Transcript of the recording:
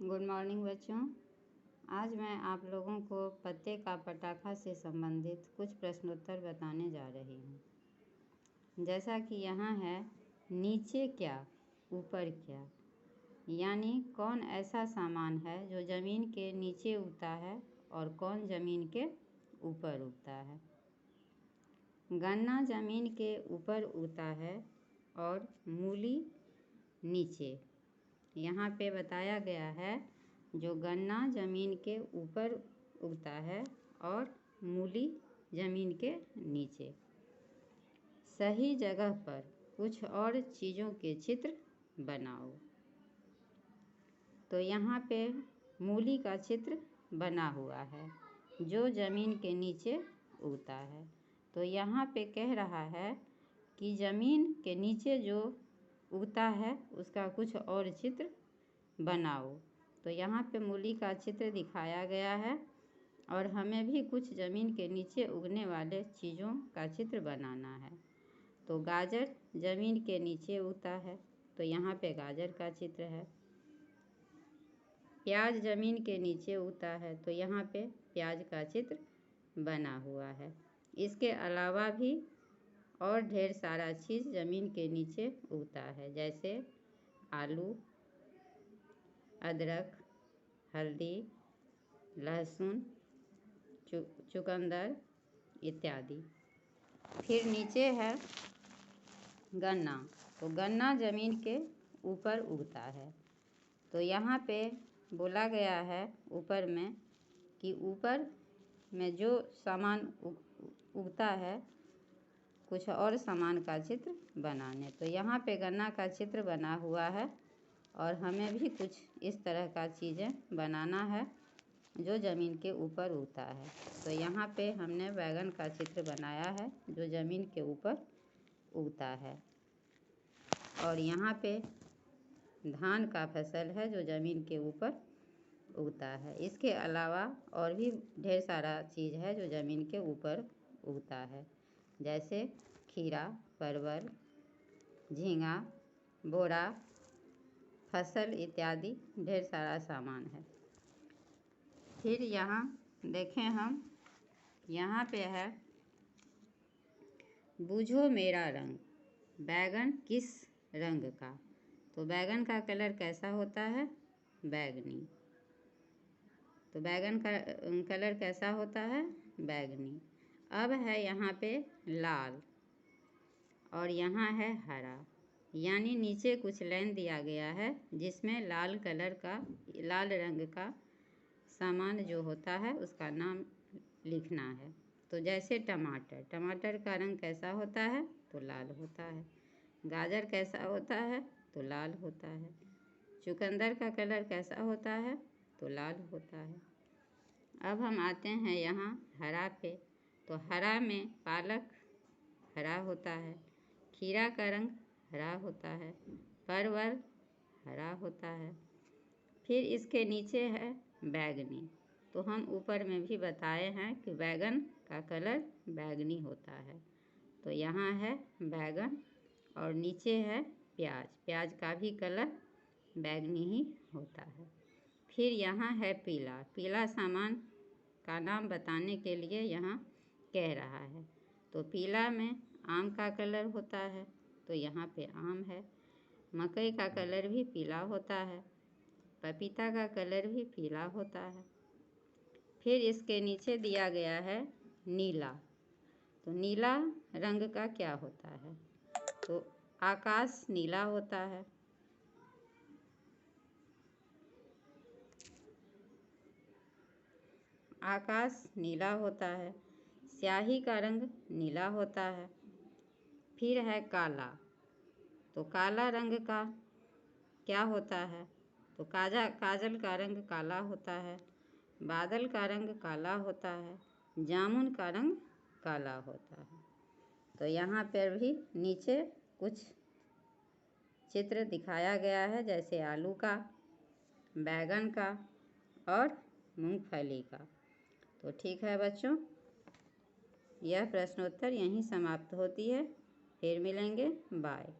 Good morning बच्चों। आज मैं आप लोगों को पत्ते का पटाखा से संबंधित कुछ प्रश्नोत्तर बताने जा रही हूँ। जैसा कि यहाँ है, नीचे क्या ऊपर क्या, यानी कौन ऐसा सामान है जो ज़मीन के नीचे उगता है और कौन ज़मीन के ऊपर उगता है। गन्ना ज़मीन के ऊपर उगता है और मूली नीचे। यहाँ पे बताया गया है जो गन्ना ज़मीन के ऊपर उगता है और मूली ज़मीन के नीचे। सही जगह पर कुछ और चीज़ों के चित्र बनाओ। तो यहाँ पे मूली का चित्र बना हुआ है जो ज़मीन के नीचे उगता है। तो यहाँ पे कह रहा है कि ज़मीन के नीचे जो उगता है उसका कुछ और चित्र बनाओ। तो यहाँ पे मूली का चित्र दिखाया गया है और हमें भी कुछ ज़मीन के नीचे उगने वाले चीज़ों का चित्र बनाना है। तो गाजर ज़मीन के नीचे उगता है, तो यहाँ पे गाजर का चित्र है। प्याज ज़मीन के नीचे उगता है, तो यहाँ पे प्याज का चित्र बना हुआ है। इसके अलावा भी और ढेर सारा चीज़ ज़मीन के नीचे उगता है, जैसे आलू, अदरक, हल्दी, लहसुन, चुकंदर इत्यादि। फिर नीचे है गन्ना। तो गन्ना ज़मीन के ऊपर उगता है। तो यहाँ पे बोला गया है ऊपर में कि ऊपर में जो सामान उगता है कुछ और सामान का चित्र बनाने। तो यहाँ पे गन्ना का चित्र बना हुआ है और हमें भी कुछ इस तरह का चीज़ें बनाना है जो ज़मीन के ऊपर उगता है। तो यहाँ पे हमने बैगन का चित्र बनाया है जो ज़मीन के ऊपर उगता है। और यहाँ पे धान का फसल है जो ज़मीन के ऊपर उगता है। इसके अलावा और भी ढेर सारा चीज़ है जो ज़मीन के ऊपर उगता है, जैसे खीरा, परवल, झींगा, बोरा, फसल इत्यादि ढेर सारा सामान है। फिर यहाँ देखें हम, यहाँ पे है बूझो मेरा रंग, बैगन किस रंग का। तो बैगन का कलर कैसा होता है? बैगनी। तो बैगन का कलर कैसा होता है? बैगनी। अब है यहाँ पे लाल और यहाँ है हरा, यानी नीचे कुछ लाइन दिया गया है जिसमें लाल रंग का सामान जो होता है उसका नाम लिखना है। तो जैसे टमाटर का रंग कैसा होता है? तो लाल होता है। गाजर कैसा होता है? तो लाल होता है। चुकंदर का कलर कैसा होता है? तो लाल होता है। अब हम आते हैं यहाँ हरा पे। तो हरा में पालक हरा होता है, खीरा का रंग हरा होता है, परवल हरा होता है। फिर इसके नीचे है बैगनी। तो हम ऊपर में भी बताए हैं कि बैगन का कलर बैगनी होता है। तो यहाँ है बैगन और नीचे है प्याज का भी कलर बैगनी ही होता है। फिर यहाँ है पीला सामान का नाम बताने के लिए यहाँ कह रहा है। तो पीला में आम का कलर होता है, तो यहाँ पे आम है। मकई का कलर भी पीला होता है, पपीता का कलर भी पीला होता है। फिर इसके नीचे दिया गया है नीला। तो नीला रंग का क्या होता है? तो आकाश नीला होता है। आकाश नीला होता है। स्याही का रंग नीला होता है। फिर है काला। तो काला रंग का क्या होता है? तो काजल का रंग काला होता है। बादल का रंग काला होता है। जामुन का रंग काला होता है। तो यहाँ पर भी नीचे कुछ चित्र दिखाया गया है, जैसे आलू का, बैगन का और मूंगफली का। तो ठीक है बच्चों, यह प्रश्नोत्तर यहीं समाप्त होती है। फिर मिलेंगे, बाय।